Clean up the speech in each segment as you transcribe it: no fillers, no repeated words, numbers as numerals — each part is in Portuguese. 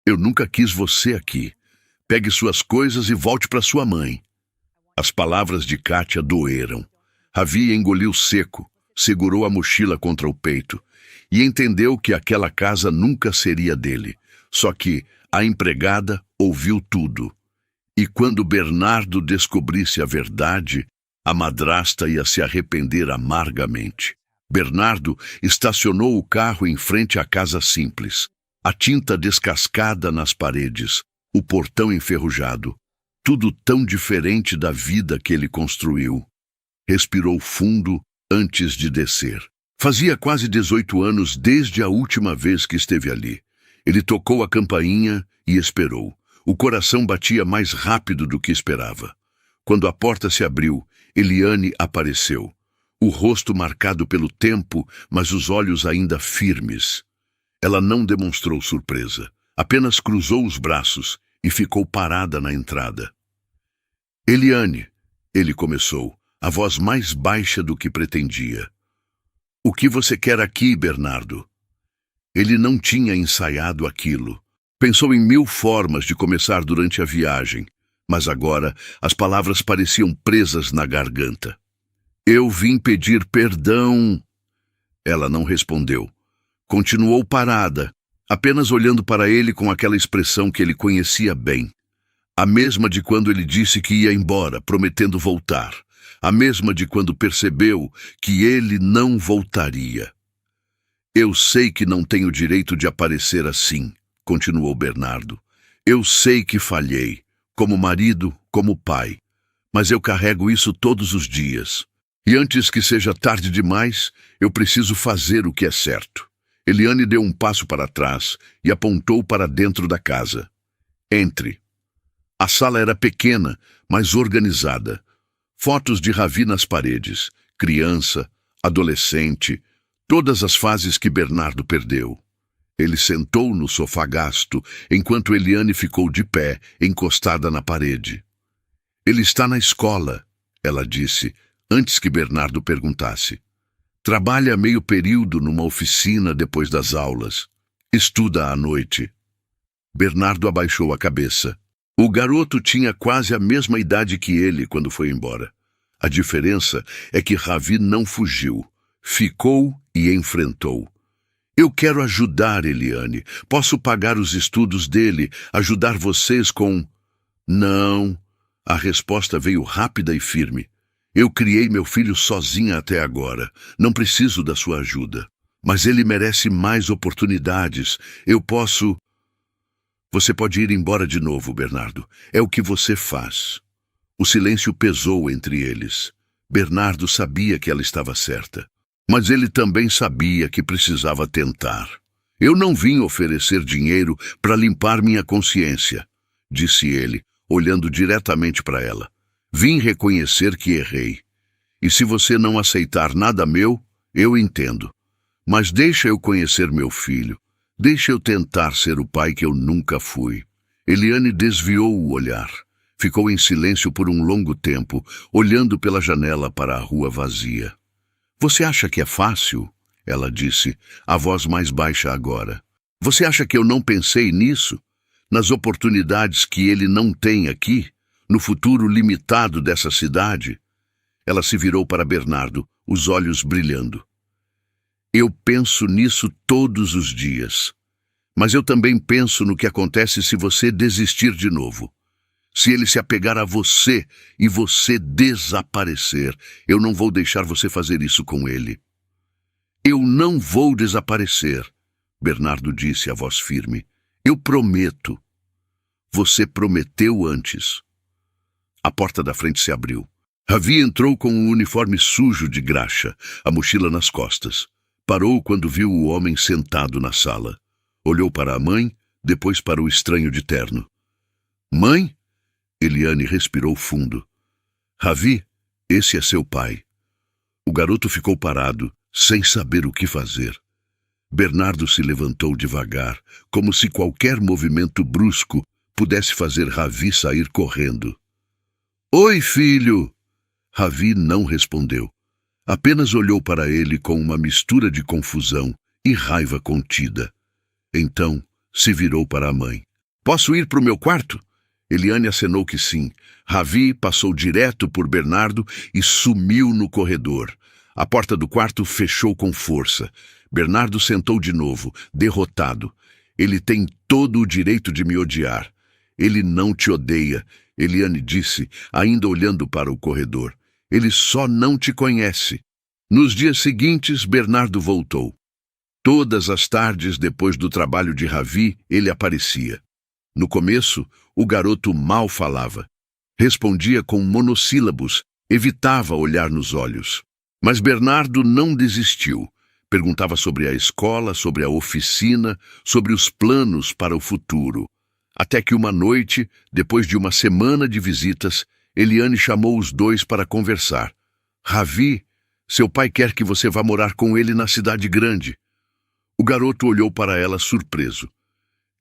Eu nunca quis você aqui. Pegue suas coisas e volte para sua mãe. As palavras de Kátia doeram. Ravi engoliu seco, segurou a mochila contra o peito e entendeu que aquela casa nunca seria dele. Só que a empregada ouviu tudo. E quando Bernardo descobrisse a verdade, a madrasta ia se arrepender amargamente. Bernardo estacionou o carro em frente à casa simples. A tinta descascada nas paredes, o portão enferrujado. Tudo tão diferente da vida que ele construiu. Respirou fundo antes de descer. Fazia quase 18 anos desde a última vez que esteve ali. Ele tocou a campainha e esperou. O coração batia mais rápido do que esperava. Quando a porta se abriu, Eliane apareceu. O rosto marcado pelo tempo, mas os olhos ainda firmes. Ela não demonstrou surpresa. Apenas cruzou os braços e ficou parada na entrada. Eliane, ele começou, a voz mais baixa do que pretendia. O que você quer aqui, Bernardo? Ele não tinha ensaiado aquilo. Pensou em 1000 formas de começar durante a viagem, mas agora as palavras pareciam presas na garganta. Eu vim pedir perdão. Ela não respondeu. Continuou parada, apenas olhando para ele com aquela expressão que ele conhecia bem. A mesma de quando ele disse que ia embora, prometendo voltar. A mesma de quando percebeu que ele não voltaria. Eu sei que não tenho direito de aparecer assim, continuou Bernardo. Eu sei que falhei, como marido, como pai. Mas eu carrego isso todos os dias. E antes que seja tarde demais, eu preciso fazer o que é certo. Eliane deu um passo para trás e apontou para dentro da casa. Entre. A sala era pequena, mas organizada. Fotos de Ravi nas paredes, criança, adolescente, todas as fases que Bernardo perdeu. Ele sentou no sofá gasto, enquanto Eliane ficou de pé, encostada na parede. Ele está na escola, ela disse, antes que Bernardo perguntasse. Trabalha meio período numa oficina depois das aulas. Estuda à noite. Bernardo abaixou a cabeça. O garoto tinha quase a mesma idade que ele quando foi embora. A diferença é que Ravi não fugiu. Ficou e enfrentou. Eu quero ajudar, Eliane. Posso pagar os estudos dele, ajudar vocês com... Não. A resposta veio rápida e firme. Eu criei meu filho sozinha até agora. Não preciso da sua ajuda. Mas ele merece mais oportunidades. Eu posso... Você pode ir embora de novo, Bernardo. É o que você faz. O silêncio pesou entre eles. Bernardo sabia que ela estava certa. Mas ele também sabia que precisava tentar. Eu não vim oferecer dinheiro para limpar minha consciência, disse ele, olhando diretamente para ela. Vim reconhecer que errei. E se você não aceitar nada meu, eu entendo. Mas deixa eu conhecer meu filho. Deixa eu tentar ser o pai que eu nunca fui. Eliane desviou o olhar. Ficou em silêncio por um longo tempo, olhando pela janela para a rua vazia. Você acha que é fácil? Ela disse, a voz mais baixa agora. Você acha que eu não pensei nisso? Nas oportunidades que ele não tem aqui? No futuro limitado dessa cidade? Ela se virou para Bernardo, os olhos brilhando. Eu penso nisso todos os dias. Mas eu também penso no que acontece se você desistir de novo. Se ele se apegar a você e você desaparecer, eu não vou deixar você fazer isso com ele. Eu não vou desaparecer, Bernardo disse, a voz firme. Eu prometo. Você prometeu antes. A porta da frente se abriu. Ravi entrou com um uniforme sujo de graxa, a mochila nas costas. Parou quando viu o homem sentado na sala. Olhou para a mãe, depois para o estranho de terno. Mãe? Eliane respirou fundo. Ravi, esse é seu pai. O garoto ficou parado, sem saber o que fazer. Bernardo se levantou devagar, como se qualquer movimento brusco pudesse fazer Ravi sair correndo. Oi, filho! Ravi não respondeu. Apenas olhou para ele com uma mistura de confusão e raiva contida. Então, se virou para a mãe. Posso ir para o meu quarto? Eliane acenou que sim. Ravi passou direto por Bernardo e sumiu no corredor. A porta do quarto fechou com força. Bernardo sentou de novo, derrotado. Ele tem todo o direito de me odiar. Ele não te odeia, Eliane disse, ainda olhando para o corredor. Ele só não te conhece. Nos dias seguintes, Bernardo voltou. Todas as tardes, depois do trabalho de Ravi, ele aparecia. No começo, o garoto mal falava. Respondia com monossílabos, evitava olhar nos olhos. Mas Bernardo não desistiu. Perguntava sobre a escola, sobre a oficina, sobre os planos para o futuro. Até que uma noite, depois de uma semana de visitas, Eliane chamou os dois para conversar. Ravi, seu pai quer que você vá morar com ele na cidade grande. O garoto olhou para ela surpreso.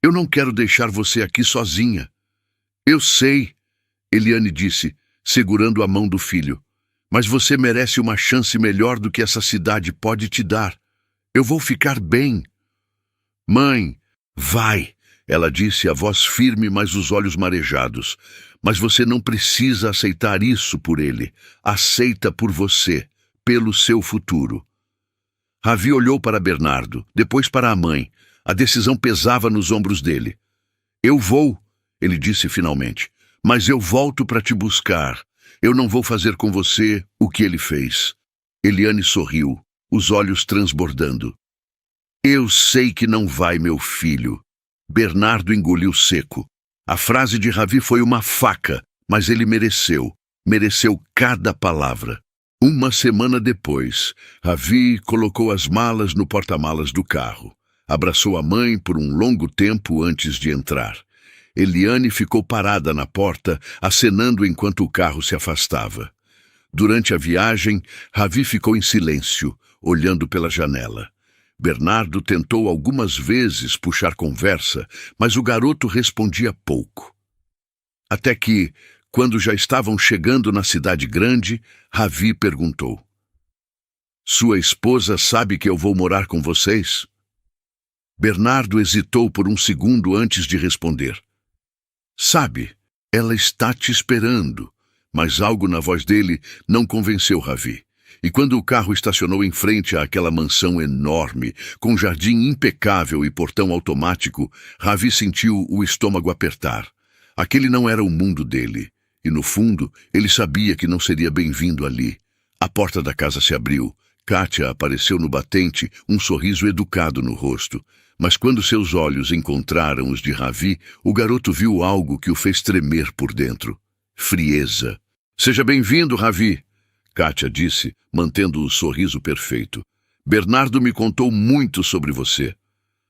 Eu não quero deixar você aqui sozinha. Eu sei, Eliane disse, segurando a mão do filho. Mas você merece uma chance melhor do que essa cidade pode te dar. Eu vou ficar bem. Mãe, vai, ela disse, a voz firme, mas os olhos marejados. Mas você não precisa aceitar isso por ele. Aceita por você, pelo seu futuro. Ravi olhou para Bernardo, depois para a mãe. A decisão pesava nos ombros dele. Eu vou, ele disse finalmente, mas eu volto para te buscar. Eu não vou fazer com você o que ele fez. Eliane sorriu, os olhos transbordando. Eu sei que não vai, meu filho. Bernardo engoliu seco. A frase de Ravi foi uma faca, mas ele mereceu cada palavra. Uma semana depois, Ravi colocou as malas no porta-malas do carro. Abraçou a mãe por um longo tempo antes de entrar. Eliane ficou parada na porta, acenando enquanto o carro se afastava. Durante a viagem, Ravi ficou em silêncio, olhando pela janela. Bernardo tentou algumas vezes puxar conversa, mas o garoto respondia pouco. Até que, quando já estavam chegando na cidade grande, Ravi perguntou. Sua esposa sabe que eu vou morar com vocês? Bernardo hesitou por um segundo antes de responder. Sabe, ela está te esperando, mas algo na voz dele não convenceu Ravi. E quando o carro estacionou em frente àquela mansão enorme, com jardim impecável e portão automático, Ravi sentiu o estômago apertar. Aquele não era o mundo dele, e no fundo ele sabia que não seria bem-vindo ali. A porta da casa se abriu. Kátia apareceu no batente, um sorriso educado no rosto. Mas quando seus olhos encontraram os de Ravi, o garoto viu algo que o fez tremer por dentro. Frieza. Seja bem-vindo, Ravi, Kátia disse, mantendo o sorriso perfeito. Bernardo me contou muito sobre você.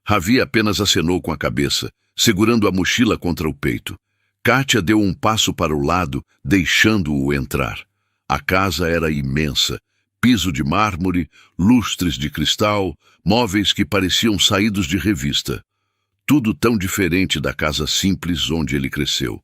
Ravi apenas acenou com a cabeça, segurando a mochila contra o peito. Kátia deu um passo para o lado, deixando-o entrar. A casa era imensa. Piso de mármore, lustres de cristal, móveis que pareciam saídos de revista. Tudo tão diferente da casa simples onde ele cresceu.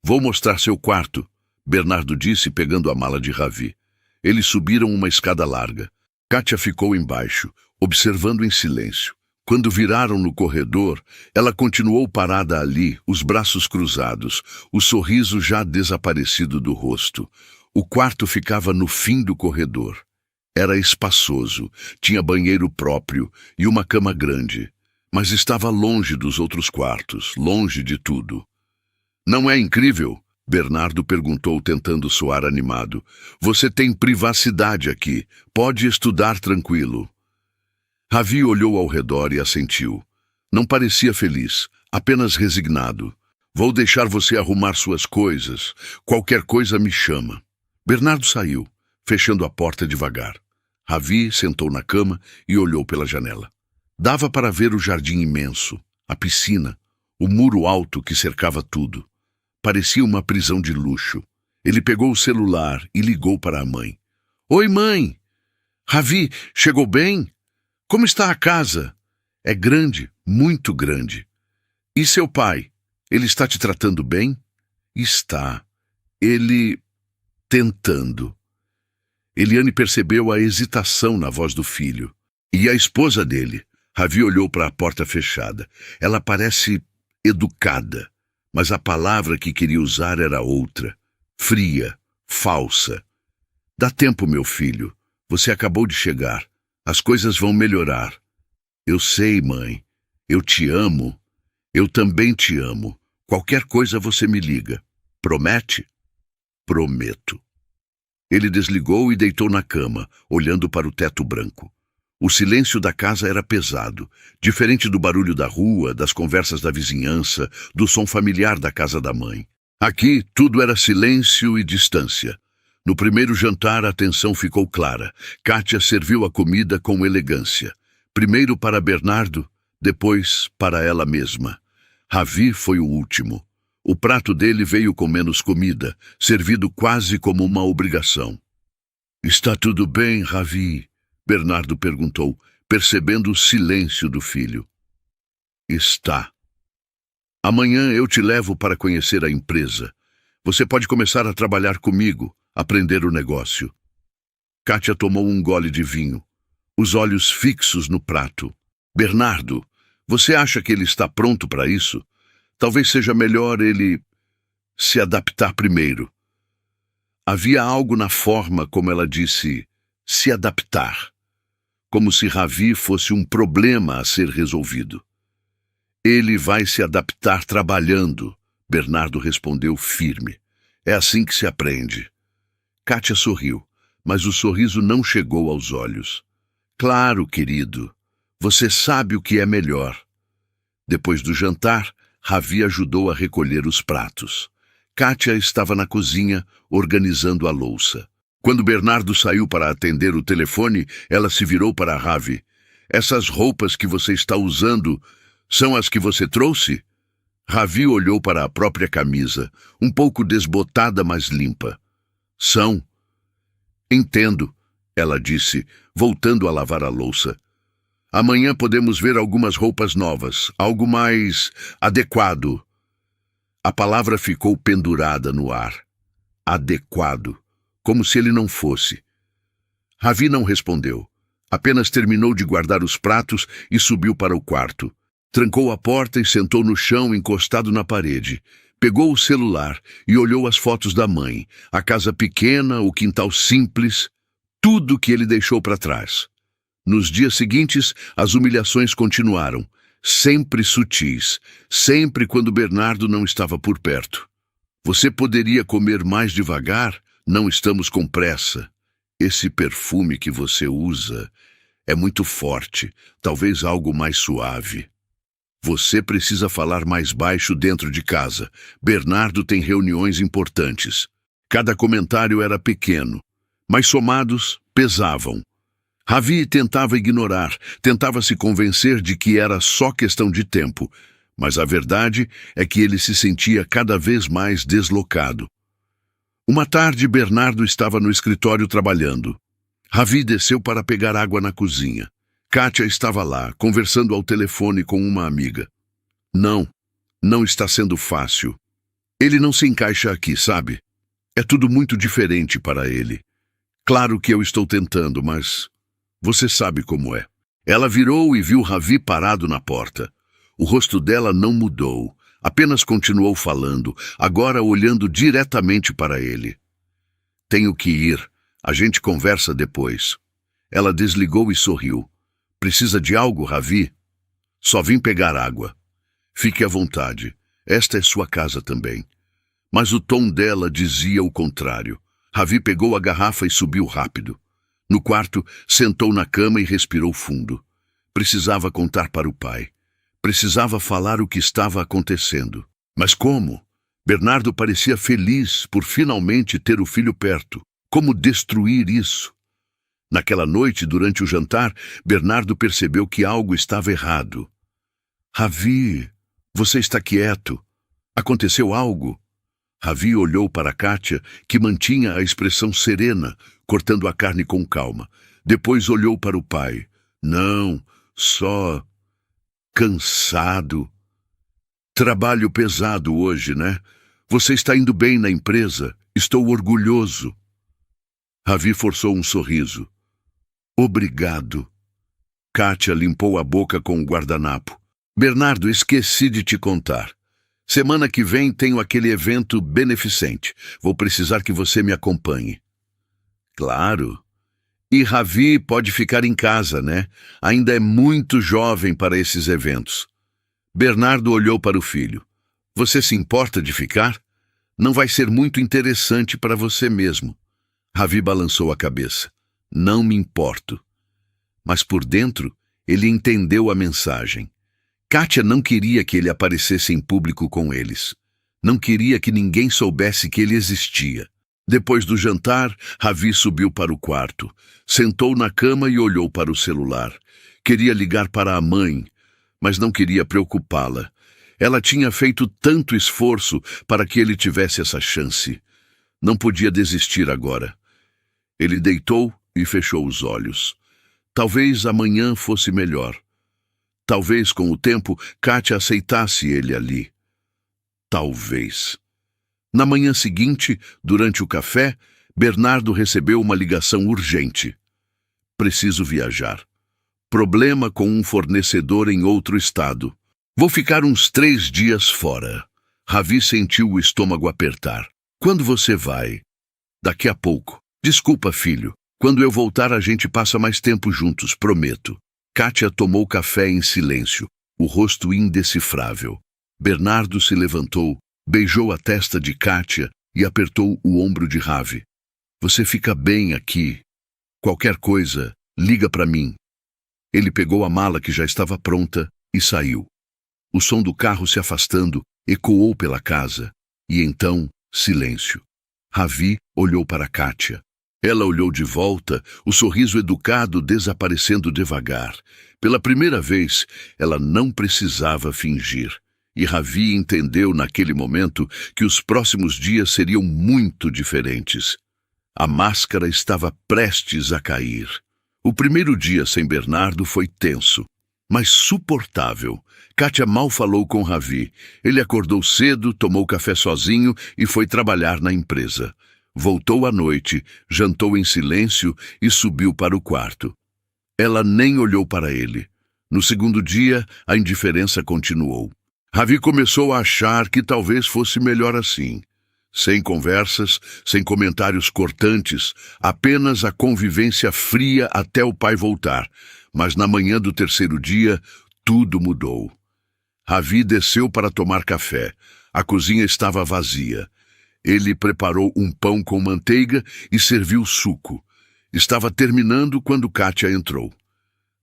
Vou mostrar seu quarto, Bernardo disse pegando a mala de Ravi. Eles subiram uma escada larga. Kátia ficou embaixo, observando em silêncio. Quando viraram no corredor, ela continuou parada ali, os braços cruzados, o sorriso já desaparecido do rosto. O quarto ficava no fim do corredor. Era espaçoso, tinha banheiro próprio e uma cama grande, mas estava longe dos outros quartos, longe de tudo. Não é incrível? Bernardo perguntou, tentando soar animado. Você tem privacidade aqui, pode estudar tranquilo. Ravi olhou ao redor e assentiu. Não parecia feliz, apenas resignado. Vou deixar você arrumar suas coisas. Qualquer coisa me chama. Bernardo saiu, fechando a porta devagar. Ravi sentou na cama e olhou pela janela. Dava para ver o jardim imenso, a piscina, o muro alto que cercava tudo. Parecia uma prisão de luxo. Ele pegou o celular e ligou para a mãe. Oi, mãe! Ravi, chegou bem? Como está a casa? É grande, muito grande. E seu pai? Ele está te tratando bem? Está. Ele... tentando. Eliane percebeu a hesitação na voz do filho. E a esposa dele? Ravi olhou para a porta fechada. Ela parece educada, mas a palavra que queria usar era outra, fria, falsa. Dá tempo, meu filho. Você acabou de chegar. As coisas vão melhorar. Eu sei, mãe. Eu te amo. Eu também te amo. Qualquer coisa você me liga. Promete? Prometo. Ele desligou e deitou na cama, olhando para o teto branco. O silêncio da casa era pesado, diferente do barulho da rua, das conversas da vizinhança, do som familiar da casa da mãe. Aqui, tudo era silêncio e distância. No primeiro jantar, a tensão ficou clara. Kátia serviu a comida com elegância. Primeiro para Bernardo, depois para ela mesma. Ravi foi o último. O prato dele veio com menos comida, servido quase como uma obrigação. Está tudo bem, Ravi? Bernardo perguntou, percebendo o silêncio do filho. Está. Amanhã eu te levo para conhecer a empresa. Você pode começar a trabalhar comigo, aprender o negócio. Kátia tomou um gole de vinho, os olhos fixos no prato. Bernardo, você acha que ele está pronto para isso? Talvez seja melhor ele se adaptar primeiro. Havia algo na forma como ela disse, se adaptar. Como se Ravi fosse um problema a ser resolvido. Ele vai se adaptar trabalhando, Bernardo respondeu firme. É assim que se aprende. Kátia sorriu, mas o sorriso não chegou aos olhos. Claro, querido, você sabe o que é melhor. Depois do jantar, Ravi ajudou a recolher os pratos. Kátia estava na cozinha, organizando a louça. Quando Bernardo saiu para atender o telefone, ela se virou para Ravi. Essas roupas que você está usando são as que você trouxe? Ravi olhou para a própria camisa, um pouco desbotada, mas limpa. São. Entendo, ela disse, voltando a lavar a louça. Amanhã podemos ver algumas roupas novas, algo mais adequado. A palavra ficou pendurada no ar. Adequado. Como se ele não fosse. Ravi não respondeu. Apenas terminou de guardar os pratos e subiu para o quarto. Trancou a porta e sentou no chão encostado na parede. Pegou o celular e olhou as fotos da mãe, a casa pequena, o quintal simples, tudo que ele deixou para trás. Nos dias seguintes, as humilhações continuaram, sempre sutis, sempre quando Bernardo não estava por perto. Você poderia comer mais devagar? Não estamos com pressa. Esse perfume que você usa é muito forte, talvez algo mais suave. Você precisa falar mais baixo dentro de casa. Bernardo tem reuniões importantes. Cada comentário era pequeno, mas somados, pesavam. Ravi tentava ignorar, tentava se convencer de que era só questão de tempo, mas a verdade é que ele se sentia cada vez mais deslocado. Uma tarde, Bernardo estava no escritório trabalhando. Ravi desceu para pegar água na cozinha. Kátia estava lá, conversando ao telefone com uma amiga. Não está sendo fácil. Ele não se encaixa aqui, sabe? É tudo muito diferente para ele. Claro que eu estou tentando, mas você sabe como é. Ela virou e viu Ravi parado na porta. O rosto dela não mudou. Apenas continuou falando, agora olhando diretamente para ele. Tenho que ir. A gente conversa depois. Ela desligou e sorriu. Precisa de algo, Ravi? Só vim pegar água. Fique à vontade. Esta é sua casa também. Mas o tom dela dizia o contrário. Ravi pegou a garrafa e subiu rápido. No quarto, sentou na cama e respirou fundo. Precisava contar para o pai. Precisava falar o que estava acontecendo. Mas como? Bernardo parecia feliz por finalmente ter o filho perto. Como destruir isso? Naquela noite, durante o jantar, Bernardo percebeu que algo estava errado. Ravi, você está quieto. Aconteceu algo? Ravi olhou para Kátia, que mantinha a expressão serena, cortando a carne com calma. Depois olhou para o pai. Não, só cansado. Trabalho pesado hoje, né? Você está indo bem na empresa. Estou orgulhoso. Ravi forçou um sorriso. Obrigado. Kátia limpou a boca com o guardanapo. Bernardo, esqueci de te contar. Semana que vem tenho aquele evento beneficente. Vou precisar que você me acompanhe. Claro. E Ravi pode ficar em casa, né? Ainda é muito jovem para esses eventos. Bernardo olhou para o filho. Você se importa de ficar? Não vai ser muito interessante para você mesmo. Ravi balançou a cabeça. Não me importo. Mas por dentro, ele entendeu a mensagem. Kátia não queria que ele aparecesse em público com eles. Não queria que ninguém soubesse que ele existia. Depois do jantar, Ravi subiu para o quarto. Sentou na cama e olhou para o celular. Queria ligar para a mãe, mas não queria preocupá-la. Ela tinha feito tanto esforço para que ele tivesse essa chance. Não podia desistir agora. Ele deitou e fechou os olhos. Talvez amanhã fosse melhor. Talvez, com o tempo, Kátia aceitasse ele ali. Talvez. Na manhã seguinte, durante o café, Bernardo recebeu uma ligação urgente. Preciso viajar. Problema com um fornecedor em outro estado. Vou ficar uns 3 dias fora. Ravi sentiu o estômago apertar. Quando você vai? Daqui a pouco. Desculpa, filho. Quando eu voltar, a gente passa mais tempo juntos, prometo. Kátia tomou café em silêncio, o rosto indecifrável. Bernardo se levantou, beijou a testa de Kátia e apertou o ombro de Ravi. Você fica bem aqui. Qualquer coisa, liga para mim. Ele pegou a mala que já estava pronta e saiu. O som do carro se afastando ecoou pela casa. E então, silêncio. Ravi olhou para Kátia. Ela olhou de volta, o sorriso educado desaparecendo devagar. Pela primeira vez, ela não precisava fingir. E Ravi entendeu naquele momento que os próximos dias seriam muito diferentes. A máscara estava prestes a cair. O primeiro dia sem Bernardo foi tenso, mas suportável. Kátia mal falou com Ravi. Ele acordou cedo, tomou café sozinho e foi trabalhar na empresa. Voltou à noite, jantou em silêncio e subiu para o quarto. Ela nem olhou para ele. No segundo dia, a indiferença continuou. Ravi começou a achar que talvez fosse melhor assim. Sem conversas, sem comentários cortantes, apenas a convivência fria até o pai voltar. Mas na manhã do terceiro dia, tudo mudou. Ravi desceu para tomar café. A cozinha estava vazia. Ele preparou um pão com manteiga e serviu suco. Estava terminando quando Kátia entrou.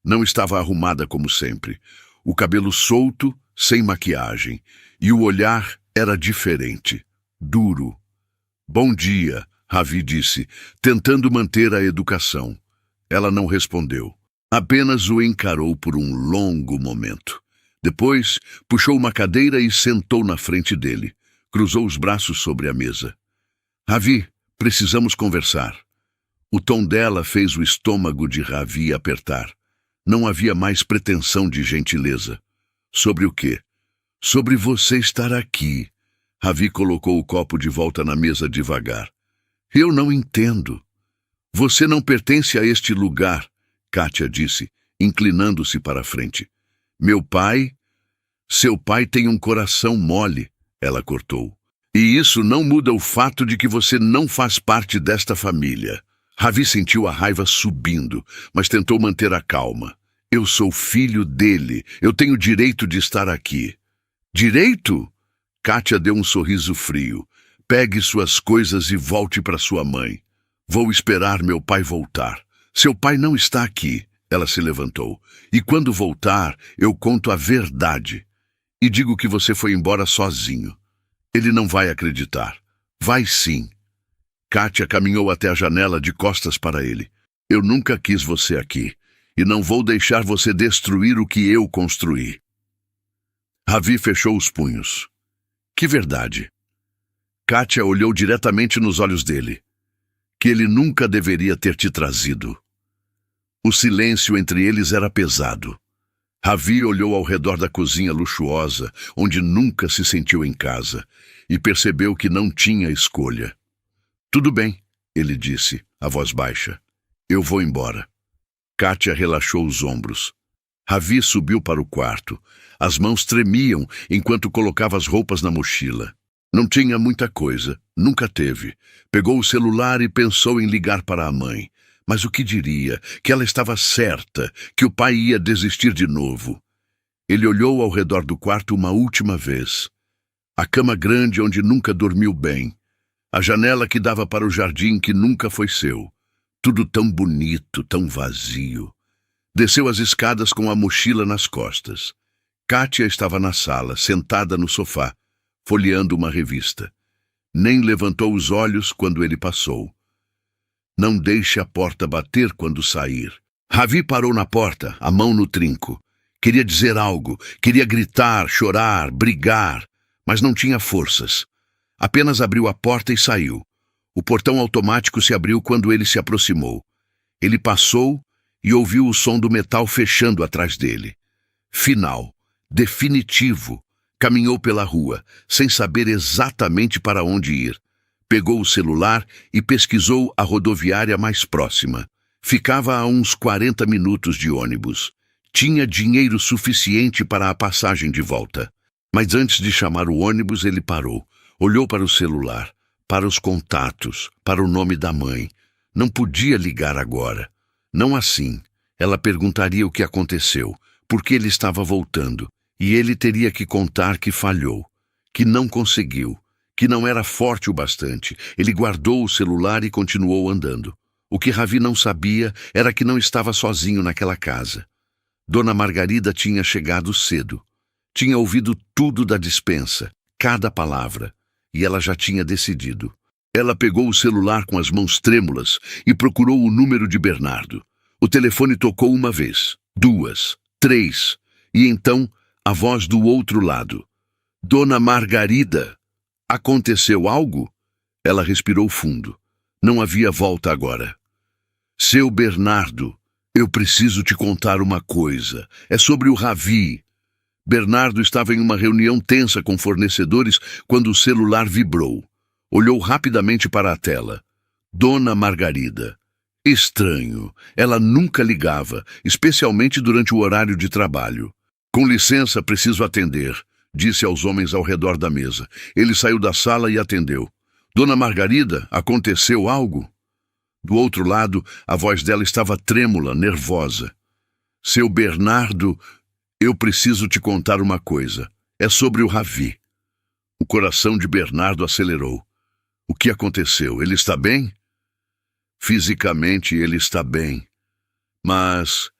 Não estava arrumada como sempre. O cabelo solto, sem maquiagem. E o olhar era diferente, duro. Bom dia, Ravi disse, tentando manter a educação. Ela não respondeu. Apenas o encarou por um longo momento. Depois, puxou uma cadeira e sentou na frente dele. Cruzou os braços sobre a mesa. Ravi, precisamos conversar. O tom dela fez o estômago de Ravi apertar. Não havia mais pretensão de gentileza. Sobre o quê? Sobre você estar aqui. Ravi colocou o copo de volta na mesa devagar. Eu não entendo. Você não pertence a este lugar, Kátia disse, inclinando-se para a frente. Meu pai? Seu pai tem um coração mole. Ela cortou. E isso não muda o fato de que você não faz parte desta família. Ravi sentiu a raiva subindo, mas tentou manter a calma. Eu sou filho dele. Eu tenho direito de estar aqui. Direito? Kátia deu um sorriso frio. Pegue suas coisas e volte para sua mãe. Vou esperar meu pai voltar. Seu pai não está aqui. Ela se levantou. E quando voltar, eu conto a verdade. E digo que você foi embora sozinho. Ele não vai acreditar. Vai sim. Kátia caminhou até a janela de costas para ele. Eu nunca quis você aqui. E não vou deixar você destruir o que eu construí. Ravi fechou os punhos. Que verdade. Kátia olhou diretamente nos olhos dele. Que ele nunca deveria ter te trazido. O silêncio entre eles era pesado. Ravi olhou ao redor da cozinha luxuosa, onde nunca se sentiu em casa, e percebeu que não tinha escolha. Tudo bem, ele disse, a voz baixa. Eu vou embora. Kátia relaxou os ombros. Ravi subiu para o quarto. As mãos tremiam enquanto colocava as roupas na mochila. Não tinha muita coisa, nunca teve. Pegou o celular e pensou em ligar para a mãe. Mas o que diria? Que ela estava certa, que o pai ia desistir de novo. Ele olhou ao redor do quarto uma última vez. A cama grande onde nunca dormiu bem. A janela que dava para o jardim que nunca foi seu. Tudo tão bonito, tão vazio. Desceu as escadas com a mochila nas costas. Kátia estava na sala, sentada no sofá, folheando uma revista. Nem levantou os olhos quando ele passou. Não deixe a porta bater quando sair. Ravi parou na porta, a mão no trinco. Queria dizer algo, queria gritar, chorar, brigar, mas não tinha forças. Apenas abriu a porta e saiu. O portão automático se abriu quando ele se aproximou. Ele passou e ouviu o som do metal fechando atrás dele. Final, definitivo. Caminhou pela rua, sem saber exatamente para onde ir. Pegou o celular e pesquisou a rodoviária mais próxima. Ficava a uns 40 minutos de ônibus. Tinha dinheiro suficiente para a passagem de volta. Mas antes de chamar o ônibus, ele parou. Olhou para o celular, para os contatos, para o nome da mãe. Não podia ligar agora. Não assim. Ela perguntaria o que aconteceu, por que ele estava voltando. E ele teria que contar que falhou, que não conseguiu, que não era forte o bastante. Ele guardou o celular e continuou andando. O que Ravi não sabia era que não estava sozinho naquela casa. Dona Margarida tinha chegado cedo. Tinha ouvido tudo da despensa, cada palavra, e ela já tinha decidido. Ela pegou o celular com as mãos trêmulas e procurou o número de Bernardo. O telefone tocou uma vez, duas, três, e então a voz do outro lado. Dona Margarida, aconteceu algo? Ela respirou fundo. Não havia volta agora. Seu Bernardo, eu preciso te contar uma coisa. É sobre o Ravi. Bernardo estava em uma reunião tensa com fornecedores quando o celular vibrou. Olhou rapidamente para a tela. Dona Margarida. Estranho. Ela nunca ligava, especialmente durante o horário de trabalho. Com licença, preciso atender, disse aos homens ao redor da mesa. Ele saiu da sala e atendeu. Dona Margarida, aconteceu algo? Do outro lado, a voz dela estava trêmula, nervosa. Seu Bernardo, eu preciso te contar uma coisa. É sobre o Ravi. O coração de Bernardo acelerou. O que aconteceu? Ele está bem? Fisicamente ele está bem. Mas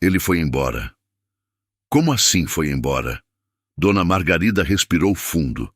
ele foi embora. Como assim foi embora? Dona Margarida respirou fundo.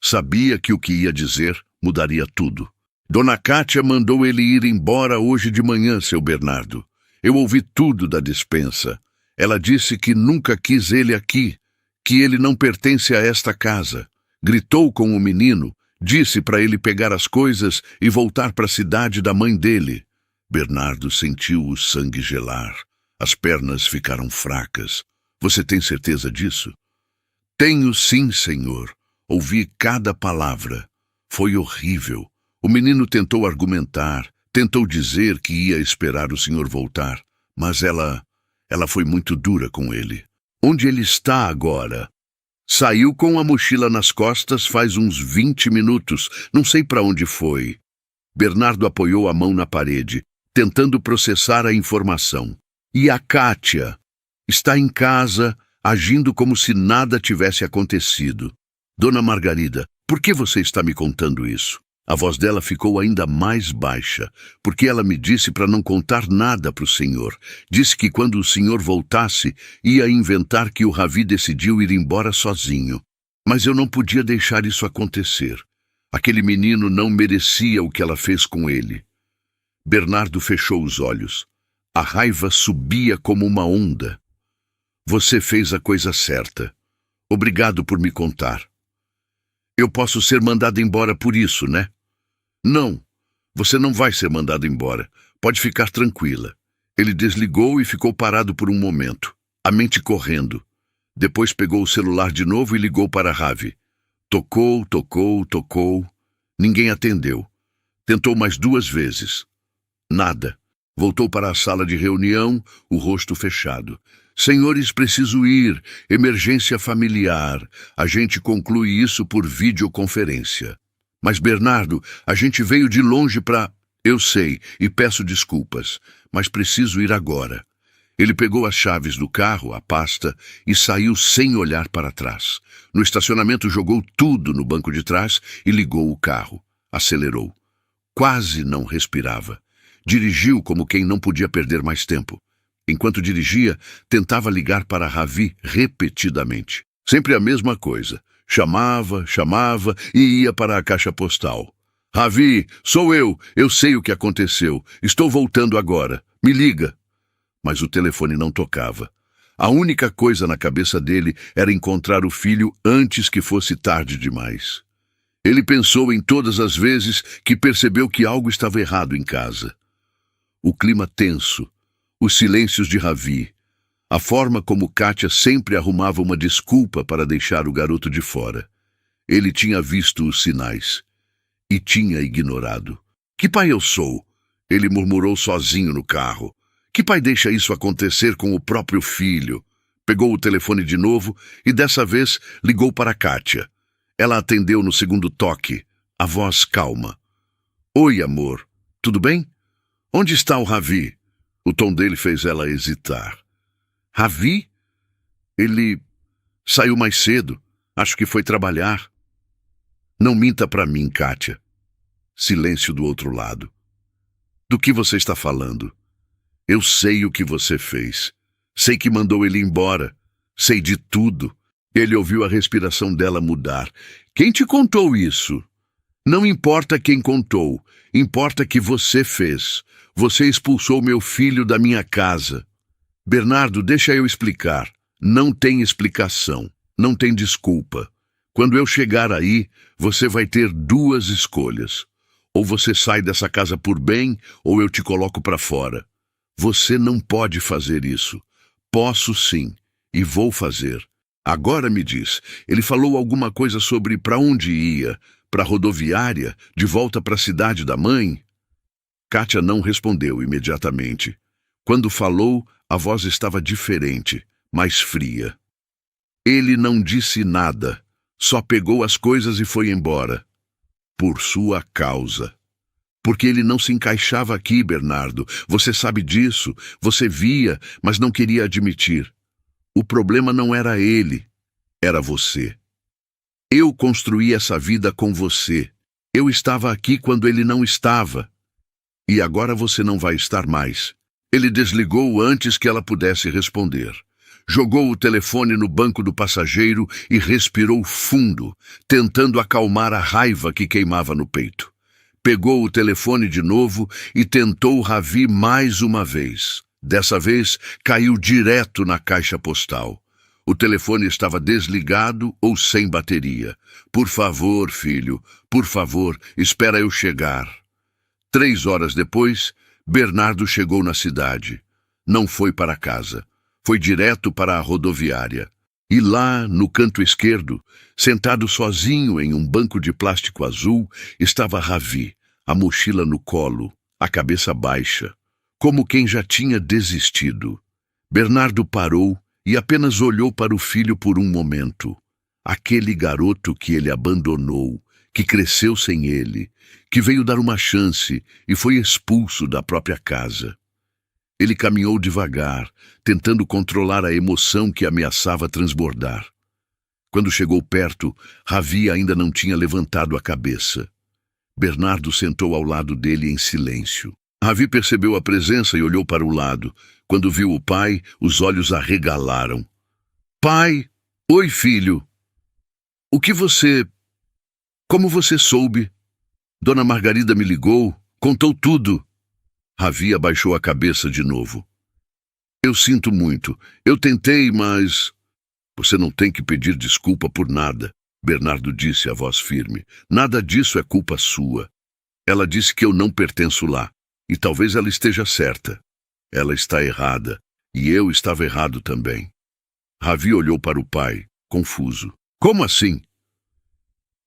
Sabia que o que ia dizer mudaria tudo. Dona Kátia mandou ele ir embora hoje de manhã, seu Bernardo. Eu ouvi tudo da despensa. Ela disse que nunca quis ele aqui, que ele não pertence a esta casa. Gritou com o menino, disse para ele pegar as coisas e voltar para a cidade da mãe dele. Bernardo sentiu o sangue gelar. As pernas ficaram fracas. Você tem certeza disso? Tenho sim, senhor. Ouvi cada palavra. Foi horrível. O menino tentou argumentar, tentou dizer que ia esperar o senhor voltar, mas ela foi muito dura com ele. Onde ele está agora? Saiu com a mochila nas costas faz uns 20 minutos. Não sei para onde foi. Bernardo apoiou a mão na parede, tentando processar a informação. E a Kátia? Está em casa, agindo como se nada tivesse acontecido. Dona Margarida, por que você está me contando isso? A voz dela ficou ainda mais baixa, porque ela me disse para não contar nada para o senhor. Disse que quando o senhor voltasse, ia inventar que o Ravi decidiu ir embora sozinho. Mas eu não podia deixar isso acontecer. Aquele menino não merecia o que ela fez com ele. Bernardo fechou os olhos. A raiva subia como uma onda. Você fez a coisa certa. Obrigado por me contar. Eu posso ser mandado embora por isso, né? Não, você não vai ser mandado embora. Pode ficar tranquila. Ele desligou e ficou parado por um momento, a mente correndo. Depois pegou o celular de novo e ligou para Ravi. Tocou, tocou, tocou. Ninguém atendeu. Tentou mais 2 vezes. Nada. Voltou para a sala de reunião, o rosto fechado. Senhores, preciso ir. Emergência familiar. A gente conclui isso por videoconferência. Mas, Bernardo, a gente veio de longe para... Eu sei, e peço desculpas, mas preciso ir agora. Ele pegou as chaves do carro, a pasta, e saiu sem olhar para trás. No estacionamento, jogou tudo no banco de trás e ligou o carro. Acelerou. Quase não respirava. Dirigiu como quem não podia perder mais tempo. Enquanto dirigia, tentava ligar para Ravi repetidamente. Sempre a mesma coisa. Chamava e ia para a caixa postal. Ravi, sou eu. Eu sei o que aconteceu. Estou voltando agora. Me liga. Mas o telefone não tocava. A única coisa na cabeça dele era encontrar o filho antes que fosse tarde demais. Ele pensou em todas as vezes que percebeu que algo estava errado em casa. O clima tenso, os silêncios de Ravi, a forma como Kátia sempre arrumava uma desculpa para deixar o garoto de fora. Ele tinha visto os sinais e tinha ignorado. Que pai eu sou? Ele murmurou sozinho no carro. Que pai deixa isso acontecer com o próprio filho? Pegou o telefone de novo e dessa vez ligou para Kátia. Ela atendeu no segundo toque, a voz calma. Oi, amor. Tudo bem? Onde está o Ravi? O tom dele fez ela hesitar. Ravi? Ele saiu mais cedo. Acho que foi trabalhar. Não minta para mim, Kátia. Silêncio do outro lado. Do que você está falando? Eu sei o que você fez. Sei que mandou ele embora. Sei de tudo. Ele ouviu a respiração dela mudar. Quem te contou isso? Não importa quem contou. Importa que você fez. Você expulsou meu filho da minha casa. Bernardo, deixa eu explicar. Não tem explicação. Não tem desculpa. Quando eu chegar aí, você vai ter duas escolhas. Ou você sai dessa casa por bem, ou eu te coloco para fora. Você não pode fazer isso. Posso sim, e vou fazer. Agora me diz, ele falou alguma coisa sobre para onde ia? Para a rodoviária? De volta para a cidade da mãe? Kátia não respondeu imediatamente. Quando falou, a voz estava diferente, mais fria. Ele não disse nada, só pegou as coisas e foi embora. Por sua causa. Porque ele não se encaixava aqui, Bernardo. Você sabe disso. Você via, mas não queria admitir. O problema não era ele. Era você. Eu construí essa vida com você. Eu estava aqui quando ele não estava. E agora você não vai estar mais. Ele desligou antes que ela pudesse responder. Jogou o telefone no banco do passageiro e respirou fundo, tentando acalmar a raiva que queimava no peito. Pegou o telefone de novo e tentou Ravi mais uma vez. Dessa vez, caiu direto na caixa postal. O telefone estava desligado ou sem bateria. Por favor, filho, por favor, espera eu chegar. 3 horas depois, Bernardo chegou na cidade. Não foi para casa. Foi direto para a rodoviária. E lá, no canto esquerdo, sentado sozinho em um banco de plástico azul, estava Ravi, a mochila no colo, a cabeça baixa, como quem já tinha desistido. Bernardo parou e apenas olhou para o filho por um momento. Aquele garoto que ele abandonou, que cresceu sem ele, que veio dar uma chance e foi expulso da própria casa. Ele caminhou devagar, tentando controlar a emoção que ameaçava transbordar. Quando chegou perto, Ravi ainda não tinha levantado a cabeça. Bernardo sentou ao lado dele em silêncio. Ravi percebeu a presença e olhou para o lado. Quando viu o pai, os olhos arregalaram. Pai! Oi, filho! O que você... Como você soube? Dona Margarida me ligou, contou tudo. Ravi abaixou a cabeça de novo. Eu sinto muito. Eu tentei, mas... Você não tem que pedir desculpa por nada, Bernardo disse a voz firme. Nada disso é culpa sua. Ela disse que eu não pertenço lá. E talvez ela esteja certa. Ela está errada. E eu estava errado também. Ravi olhou para o pai, confuso. Como assim?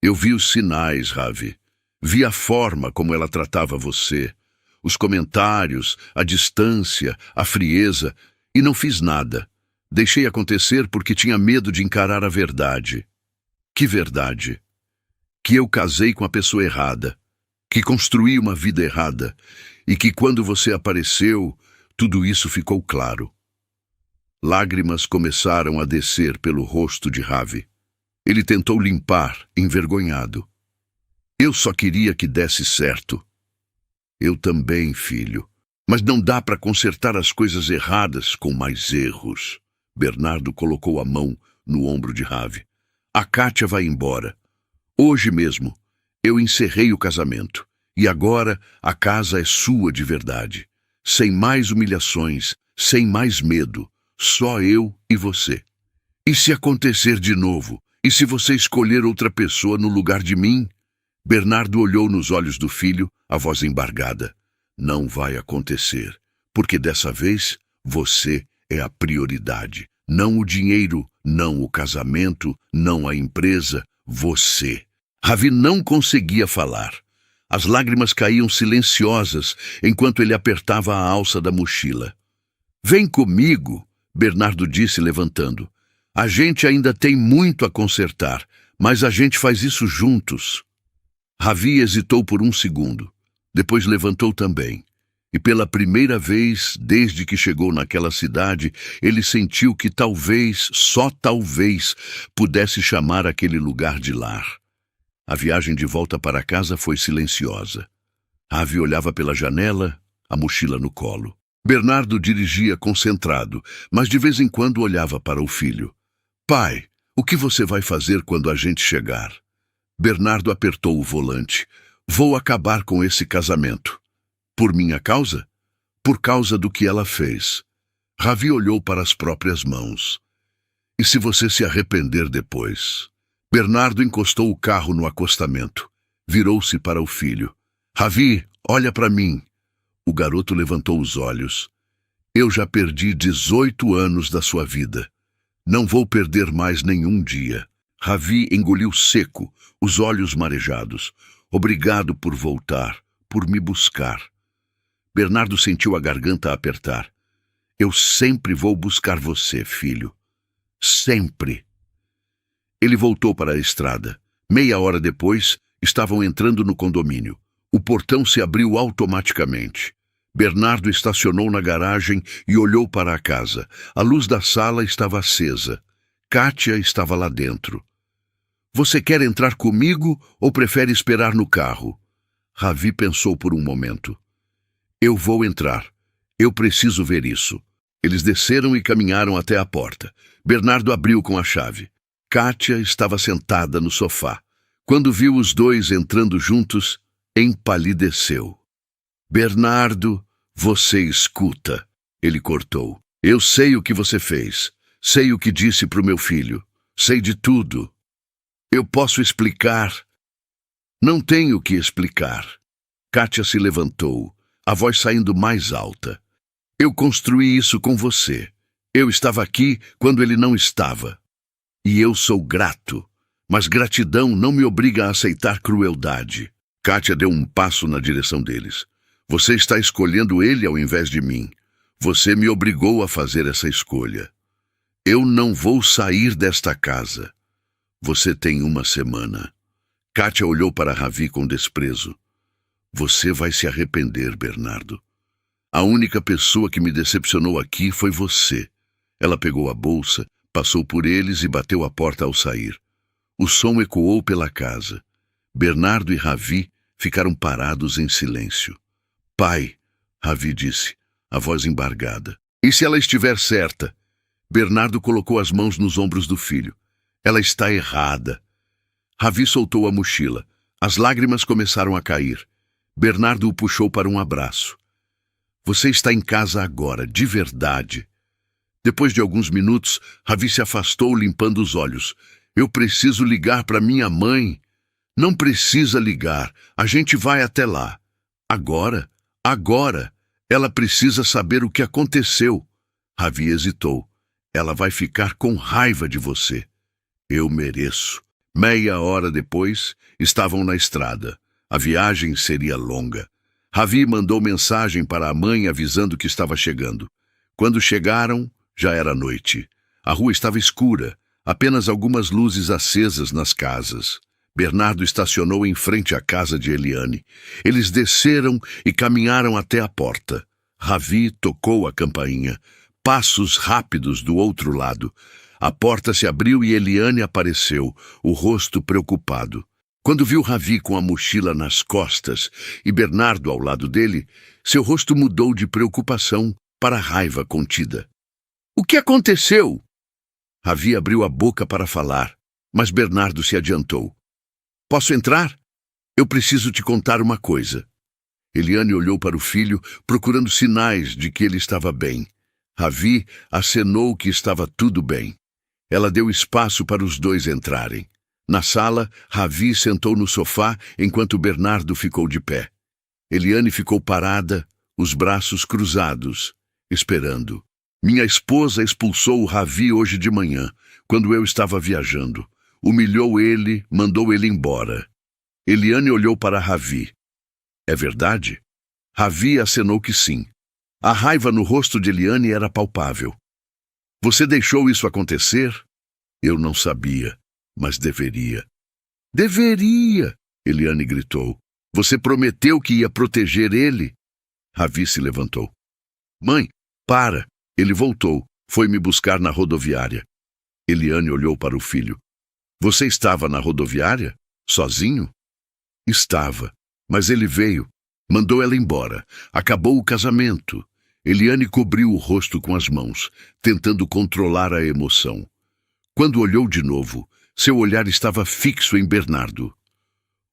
Eu vi os sinais, Ravi. Vi a forma como ela tratava você. Os comentários, a distância, a frieza, e não fiz nada. Deixei acontecer porque tinha medo de encarar a verdade. Que verdade? Que eu casei com a pessoa errada, que construí uma vida errada e que quando você apareceu, tudo isso ficou claro. Lágrimas começaram a descer pelo rosto de Ravi. Ele tentou limpar, envergonhado. Eu só queria que desse certo. Eu também, filho. Mas não dá para consertar as coisas erradas com mais erros. Bernardo colocou a mão no ombro de Ravi. A Kátia vai embora. Hoje mesmo, eu encerrei o casamento. E agora a casa é sua de verdade. Sem mais humilhações, sem mais medo. Só eu e você. E se acontecer de novo? E se você escolher outra pessoa no lugar de mim? Bernardo olhou nos olhos do filho, a voz embargada. Não vai acontecer, porque dessa vez você é a prioridade. Não o dinheiro, não o casamento, não a empresa, você. Ravi não conseguia falar. As lágrimas caíam silenciosas enquanto ele apertava a alça da mochila. Vem comigo, Bernardo disse levantando. A gente ainda tem muito a consertar, mas a gente faz isso juntos. Ravi hesitou por um segundo. Depois levantou também. E pela primeira vez, desde que chegou naquela cidade, ele sentiu que talvez, só talvez, pudesse chamar aquele lugar de lar. A viagem de volta para casa foi silenciosa. Ravi olhava pela janela, a mochila no colo. Bernardo dirigia concentrado, mas de vez em quando olhava para o filho. Pai, o que você vai fazer quando a gente chegar? Bernardo apertou o volante. Vou acabar com esse casamento. Por minha causa? Por causa do que ela fez. Ravi olhou para as próprias mãos. E se você se arrepender depois? Bernardo encostou o carro no acostamento. Virou-se para o filho. Ravi, olha para mim. O garoto levantou os olhos. Eu já perdi 18 anos da sua vida. Não vou perder mais nenhum dia. Ravi engoliu seco, os olhos marejados. Obrigado por voltar, por me buscar. Bernardo sentiu a garganta apertar. Eu sempre vou buscar você, filho. Sempre. Ele voltou para a estrada. Meia hora depois, estavam entrando no condomínio. O portão se abriu automaticamente. Bernardo estacionou na garagem e olhou para a casa. A luz da sala estava acesa. Kátia estava lá dentro. Você quer entrar comigo ou prefere esperar no carro? Ravi pensou por um momento. Eu vou entrar. Eu preciso ver isso. Eles desceram e caminharam até a porta. Bernardo abriu com a chave. Kátia estava sentada no sofá. Quando viu os dois entrando juntos, empalideceu. Bernardo, você escuta. Ele cortou. Eu sei o que você fez. Sei o que disse para o meu filho. Sei de tudo. Eu posso explicar. Não tenho o que explicar. Kátia se levantou, a voz saindo mais alta. Eu construí isso com você. Eu estava aqui quando ele não estava. E eu sou grato. Mas gratidão não me obriga a aceitar crueldade. Kátia deu um passo na direção deles. Você está escolhendo ele ao invés de mim. Você me obrigou a fazer essa escolha. Eu não vou sair desta casa. Você tem uma semana. Kátia olhou para Ravi com desprezo. Você vai se arrepender, Bernardo. A única pessoa que me decepcionou aqui foi você. Ela pegou a bolsa, passou por eles e bateu a porta ao sair. O som ecoou pela casa. Bernardo e Ravi ficaram parados em silêncio. Pai, Ravi disse, a voz embargada. E se ela estiver certa? Bernardo colocou as mãos nos ombros do filho. Ela está errada. Ravi soltou a mochila. As lágrimas começaram a cair. Bernardo o puxou para um abraço. Você está em casa agora, de verdade. Depois de alguns minutos, Ravi se afastou limpando os olhos. Eu preciso ligar para minha mãe. Não precisa ligar. A gente vai até lá. Agora? Agora. Ela precisa saber o que aconteceu. Ravi hesitou. Ela vai ficar com raiva de você. Eu mereço. Meia hora depois, estavam na estrada. A viagem seria longa. Ravi mandou mensagem para a mãe avisando que estava chegando. Quando chegaram, já era noite. A rua estava escura, apenas algumas luzes acesas nas casas. Bernardo estacionou em frente à casa de Eliane. Eles desceram e caminharam até a porta. Ravi tocou a campainha. Passos rápidos do outro lado. A porta se abriu e Eliane apareceu, o rosto preocupado. Quando viu Ravi com a mochila nas costas e Bernardo ao lado dele, seu rosto mudou de preocupação para raiva contida. "O que aconteceu?" Ravi abriu a boca para falar, mas Bernardo se adiantou. "Posso entrar? Eu preciso te contar uma coisa." Eliane olhou para o filho, procurando sinais de que ele estava bem. Ravi acenou que estava tudo bem. Ela deu espaço para os dois entrarem. Na sala, Ravi sentou no sofá enquanto Bernardo ficou de pé. Eliane ficou parada, os braços cruzados, esperando. "Minha esposa expulsou o Ravi hoje de manhã, quando eu estava viajando. Humilhou ele, mandou ele embora." Eliane olhou para Ravi. "É verdade?" Ravi acenou que sim. A raiva no rosto de Eliane era palpável. "Você deixou isso acontecer?" "Eu não sabia, mas deveria." "Deveria!" Eliane gritou. "Você prometeu que ia proteger ele." Ravi se levantou. "Mãe, para!" Ele voltou, foi me buscar na rodoviária. Eliane olhou para o filho. "Você estava na rodoviária? Sozinho?" "Estava, mas ele veio. Mandou ela embora. Acabou o casamento." Eliane cobriu o rosto com as mãos, tentando controlar a emoção. Quando olhou de novo, seu olhar estava fixo em Bernardo.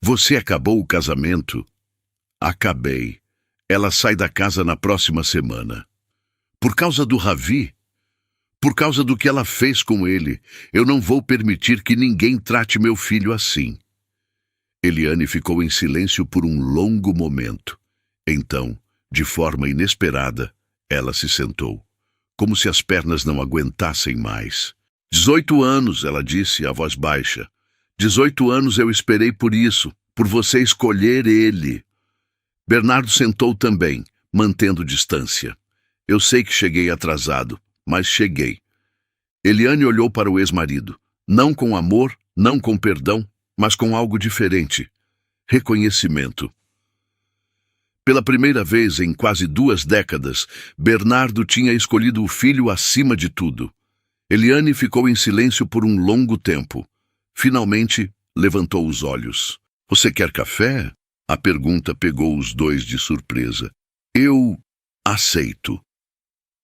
"Você acabou o casamento?" "Acabei. Ela sai da casa na próxima semana." "Por causa do Ravi?" "Por causa do que ela fez com ele. Eu não vou permitir que ninguém trate meu filho assim." Eliane ficou em silêncio por um longo momento. Então, de forma inesperada, ela se sentou, como se as pernas não aguentassem mais. 18 anos, ela disse, a voz baixa. 18 anos eu esperei por isso, por você escolher ele." Bernardo sentou também, mantendo distância. "Eu sei que cheguei atrasado, mas cheguei." Eliane olhou para o ex-marido, não com amor, não com perdão, mas com algo diferente. Reconhecimento. Pela primeira vez em quase 2 décadas, Bernardo tinha escolhido o filho acima de tudo. Eliane ficou em silêncio por um longo tempo. Finalmente, levantou os olhos. "Você quer café?" A pergunta pegou os dois de surpresa. "Eu aceito."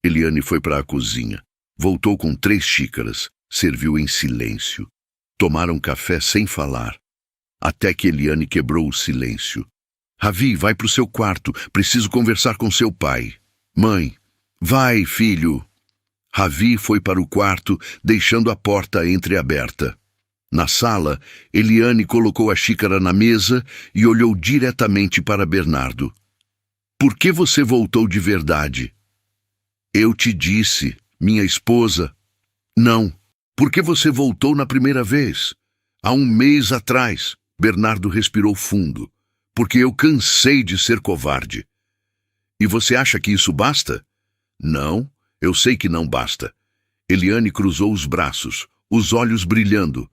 Eliane foi para a cozinha. Voltou com 3 xícaras. Serviu em silêncio. Tomaram café sem falar. Até que Eliane quebrou o silêncio. "Ravi, vai para o seu quarto. Preciso conversar com seu pai." "Mãe." "Vai, filho." Ravi foi para o quarto, deixando a porta entreaberta. Na sala, Eliane colocou a xícara na mesa e olhou diretamente para Bernardo. "Por que você voltou de verdade?" "Eu te disse, minha esposa." "Não. Por que você voltou na primeira vez?" "Há 1 mês atrás." Bernardo respirou fundo. "Porque eu cansei de ser covarde." "E você acha que isso basta?" "Não, eu sei que não basta." Eliane cruzou os braços, os olhos brilhando.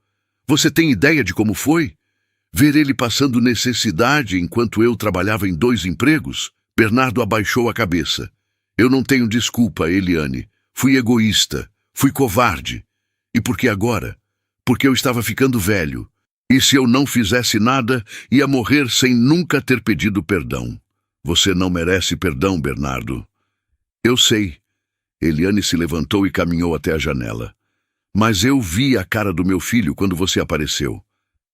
"Você tem ideia de como foi? Ver ele passando necessidade enquanto eu trabalhava em 2 empregos?" Bernardo abaixou a cabeça. "Eu não tenho desculpa, Eliane. Fui egoísta, fui covarde. E por que agora? Porque eu estava ficando velho. E se eu não fizesse nada, ia morrer sem nunca ter pedido perdão." "Você não merece perdão, Bernardo." "Eu sei." Eliane se levantou e caminhou até a janela. "Mas eu vi a cara do meu filho quando você apareceu.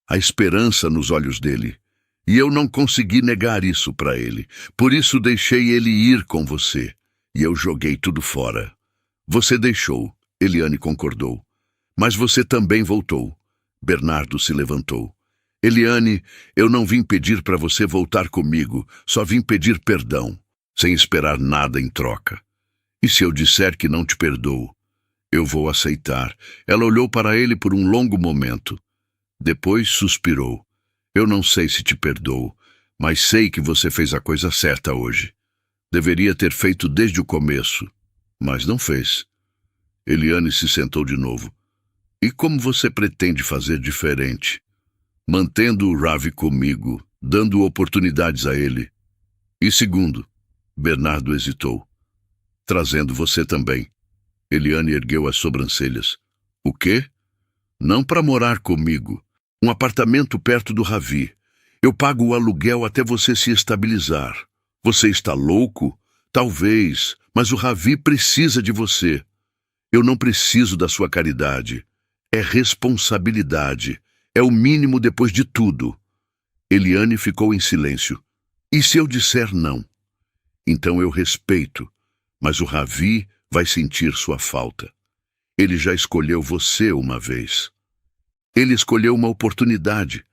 A esperança nos olhos dele. E eu não consegui negar isso para ele. Por isso deixei ele ir com você. E eu joguei tudo fora." "Você deixou." Eliane concordou. "Mas você também voltou." Bernardo se levantou. "Eliane, eu não vim pedir para você voltar comigo, só vim pedir perdão, sem esperar nada em troca. E se eu disser que não te perdoo?" "Eu vou aceitar." Ela olhou para ele por um longo momento. Depois suspirou. "Eu não sei se te perdoo, mas sei que você fez a coisa certa hoje. Deveria ter feito desde o começo, mas não fez." Eliane se sentou de novo. E como você pretende fazer diferente? Mantendo o Ravi comigo, dando oportunidades a ele. E segundo, Bernardo hesitou. Trazendo você também. Eliane ergueu as sobrancelhas. O quê? Não para morar comigo. Um apartamento perto do Ravi. Eu pago o aluguel até você se estabilizar. Você está louco? Talvez, mas o Ravi precisa de você. Eu não preciso da sua caridade. É responsabilidade. É o mínimo depois de tudo. Eliane ficou em silêncio. E se eu disser não? Então eu respeito, mas o Ravi vai sentir sua falta. Ele já escolheu você uma vez. Ele escolheu uma oportunidade,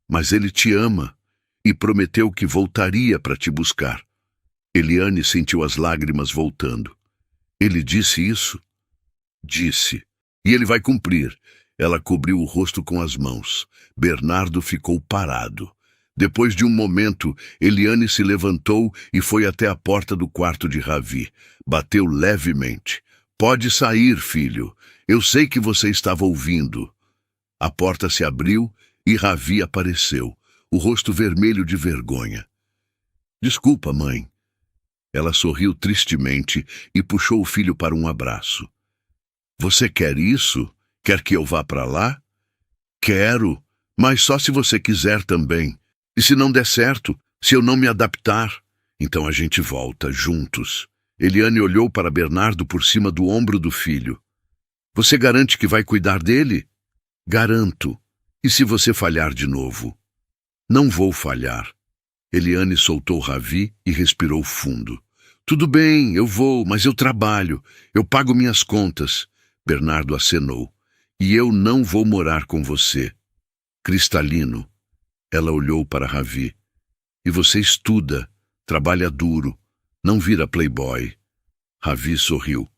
mas ele te ama e prometeu que voltaria para te buscar. Eliane sentiu as lágrimas voltando. Ele disse isso? Disse. E ele vai cumprir. Ela cobriu o rosto com as mãos. Bernardo ficou parado. Depois de um momento, Eliane se levantou e foi até a porta do quarto de Ravi. Bateu levemente. Pode sair, filho. Eu sei que você estava ouvindo. A porta se abriu e Ravi apareceu, o rosto vermelho de vergonha. Desculpa, mãe. Ela sorriu tristemente e puxou o filho para um abraço. Você quer isso? Quer que eu vá para lá? Quero, mas só se você quiser também. E se não der certo, se eu não me adaptar, então a gente volta juntos. Eliane olhou para Bernardo por cima do ombro do filho. Você garante que vai cuidar dele? Garanto. E se você falhar de novo? Não vou falhar. Eliane soltou Ravi e respirou fundo. Tudo bem, eu vou, mas eu trabalho. Eu pago minhas contas. Bernardo acenou. E eu não vou morar com você. Cristalino. Ela olhou para Ravi. E você estuda, trabalha duro, não vira playboy. Ravi sorriu.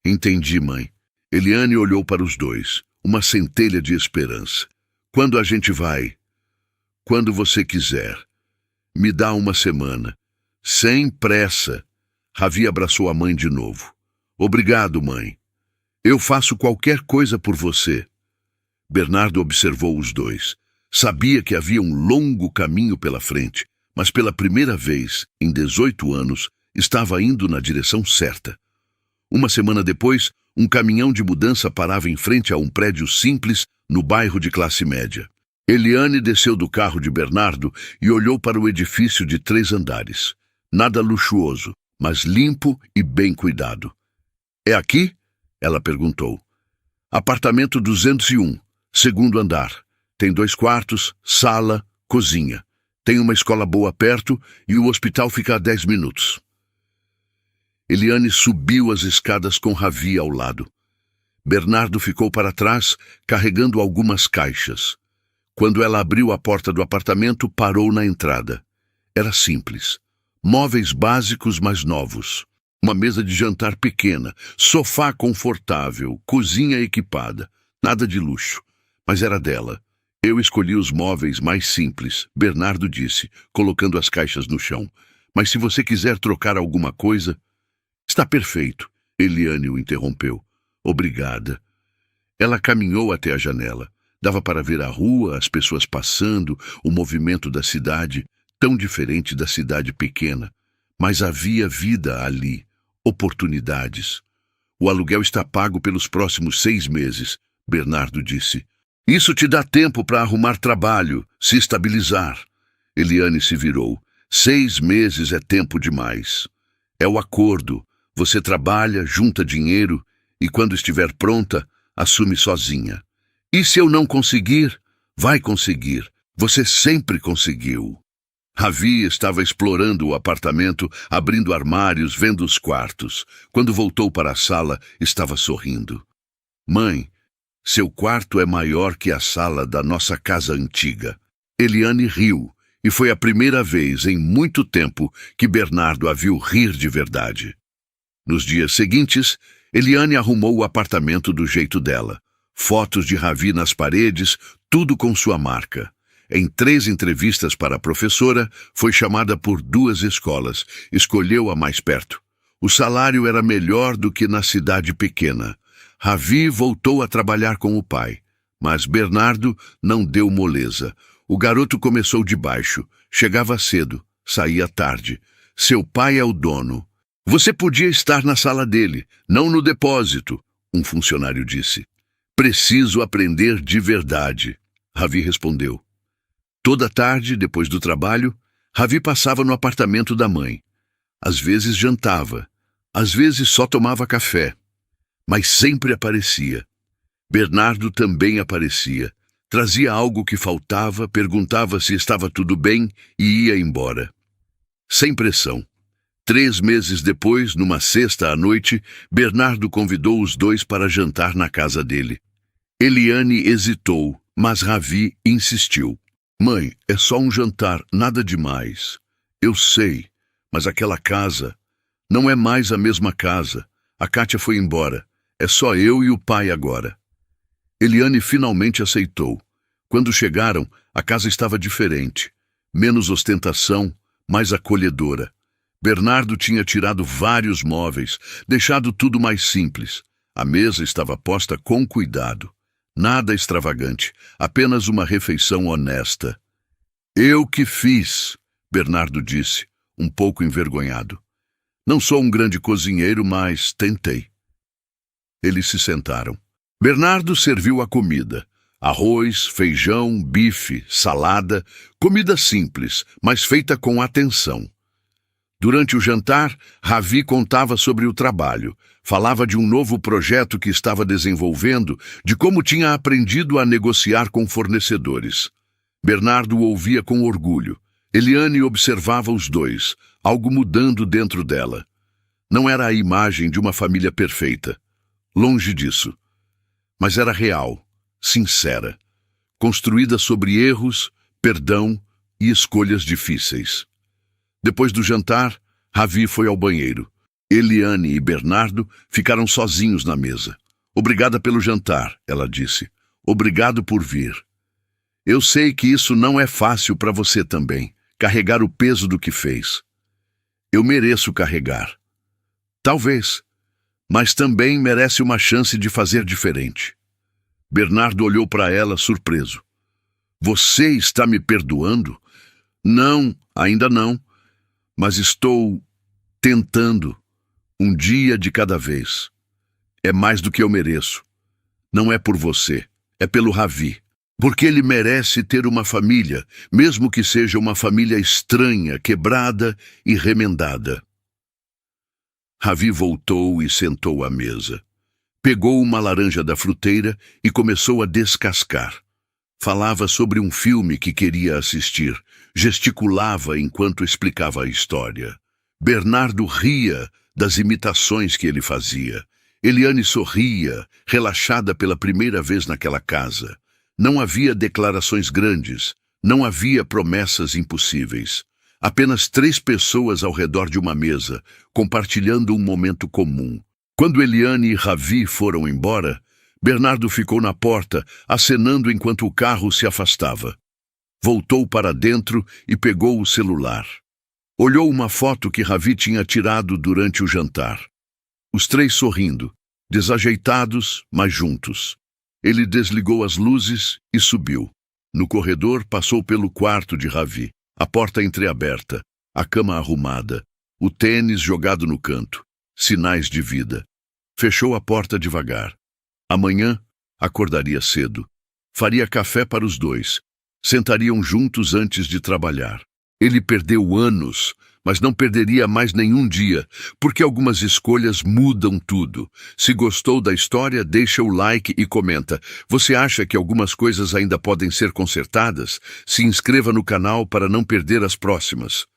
Entendi, mãe. Eliane olhou para os dois, uma centelha de esperança. Quando a gente vai? Quando você quiser. Me dá uma semana. Sem pressa. Ravi abraçou a mãe de novo. Obrigado, mãe. Eu faço qualquer coisa por você. Bernardo observou os dois. Sabia que havia um longo caminho pela frente, mas pela primeira vez, em 18 anos, estava indo na direção certa. Uma semana depois, um caminhão de mudança parava em frente a um prédio simples no bairro de classe média. Eliane desceu do carro de Bernardo e olhou para o edifício de 3 andares. Nada luxuoso, mas limpo e bem cuidado. É aqui? Ela perguntou. Apartamento 201, segundo andar. Tem 2 quartos, sala, cozinha. Tem uma escola boa perto e o hospital fica a 10 minutos. Eliane subiu as escadas com Ravi ao lado. Bernardo ficou para trás, carregando algumas caixas. Quando ela abriu a porta do apartamento, parou na entrada. Era simples. Móveis básicos, mas novos. Uma mesa de jantar pequena, sofá confortável, cozinha equipada. Nada de luxo, mas era dela. Eu escolhi os móveis mais simples, Bernardo disse, colocando as caixas no chão. Mas se você quiser trocar alguma coisa... Está perfeito, Eliane o interrompeu. Obrigada. Ela caminhou até a janela. Dava para ver a rua, as pessoas passando, o movimento da cidade, tão diferente da cidade pequena. Mas havia vida ali, oportunidades. O aluguel está pago pelos próximos 6 meses, Bernardo disse. Isso te dá tempo para arrumar trabalho, se estabilizar. Eliane se virou. 6 meses é tempo demais. É o acordo. Você trabalha, junta dinheiro e, quando estiver pronta, assume sozinha. E se eu não conseguir? Vai conseguir. Você sempre conseguiu. Ravi estava explorando o apartamento, abrindo armários, vendo os quartos. Quando voltou para a sala, estava sorrindo. Mãe, seu quarto é maior que a sala da nossa casa antiga. Eliane riu, e foi a primeira vez em muito tempo que Bernardo a viu rir de verdade. Nos dias seguintes, Eliane arrumou o apartamento do jeito dela. Fotos de Ravi nas paredes, tudo com sua marca. Em 3 entrevistas para a professora, foi chamada por 2 escolas. Escolheu a mais perto. O salário era melhor do que na cidade pequena. Ravi voltou a trabalhar com o pai, mas Bernardo não deu moleza. O garoto começou de baixo, chegava cedo, saía tarde. Seu pai é o dono. Você podia estar na sala dele, não no depósito, um funcionário disse. Preciso aprender de verdade, Ravi respondeu. Toda tarde, depois do trabalho, Ravi passava no apartamento da mãe. Às vezes jantava, às vezes só tomava café, mas sempre aparecia. Bernardo também aparecia. Trazia algo que faltava, perguntava se estava tudo bem e ia embora. Sem pressão. 3 meses depois, numa sexta à noite, Bernardo convidou os dois para jantar na casa dele. Eliane hesitou, mas Ravi insistiu. Mãe, é só um jantar, nada demais. Eu sei, mas aquela casa não é mais a mesma casa. A Kátia foi embora. É só eu e o pai agora. Eliane finalmente aceitou. Quando chegaram, a casa estava diferente. Menos ostentação, mais acolhedora. Bernardo tinha tirado vários móveis, deixado tudo mais simples. A mesa estava posta com cuidado. Nada extravagante, apenas uma refeição honesta. Eu que fiz, Bernardo disse, um pouco envergonhado. Não sou um grande cozinheiro, mas tentei. Eles se sentaram. Bernardo serviu a comida. Arroz, feijão, bife, salada, comida simples, mas feita com atenção. Durante o jantar, Ravi contava sobre o trabalho. Falava de um novo projeto que estava desenvolvendo, de como tinha aprendido a negociar com fornecedores. Bernardo ouvia com orgulho. Eliane observava os dois, algo mudando dentro dela. Não era a imagem de uma família perfeita. Longe disso. Mas era real, sincera, construída sobre erros, perdão e escolhas difíceis. Depois do jantar, Ravi foi ao banheiro. Eliane e Bernardo ficaram sozinhos na mesa. Obrigada pelo jantar, ela disse. Obrigado por vir. Eu sei que isso não é fácil para você também, carregar o peso do que fez. Eu mereço carregar. Talvez, mas também merece uma chance de fazer diferente. Bernardo olhou para ela surpreso. Você está me perdoando? Não, ainda não. Mas estou tentando, um dia de cada vez. É mais do que eu mereço. Não é por você, é pelo Ravi. Porque ele merece ter uma família, mesmo que seja uma família estranha, quebrada e remendada. Ravi voltou e sentou à mesa. Pegou uma laranja da fruteira e começou a descascar. Falava sobre um filme que queria assistir. Gesticulava enquanto explicava a história. Bernardo ria das imitações que ele fazia. Eliane sorria, relaxada pela primeira vez naquela casa. Não havia declarações grandes, não havia promessas impossíveis. Apenas 3 pessoas ao redor de uma mesa, compartilhando um momento comum. Quando Eliane e Ravi foram embora, Bernardo ficou na porta, acenando enquanto o carro se afastava. Voltou para dentro e pegou o celular. Olhou uma foto que Ravi tinha tirado durante o jantar. Os 3 sorrindo, desajeitados, mas juntos. Ele desligou as luzes e subiu. No corredor, passou pelo quarto de Ravi. A porta entreaberta, a cama arrumada, o tênis jogado no canto. Sinais de vida. Fechou a porta devagar. Amanhã, acordaria cedo. Faria café para os 2. Sentariam juntos antes de trabalhar. Ele perdeu anos, mas não perderia mais nenhum dia, porque algumas escolhas mudam tudo. Se gostou da história, deixa o like e comenta. Você acha que algumas coisas ainda podem ser consertadas? Se inscreva no canal para não perder as próximas.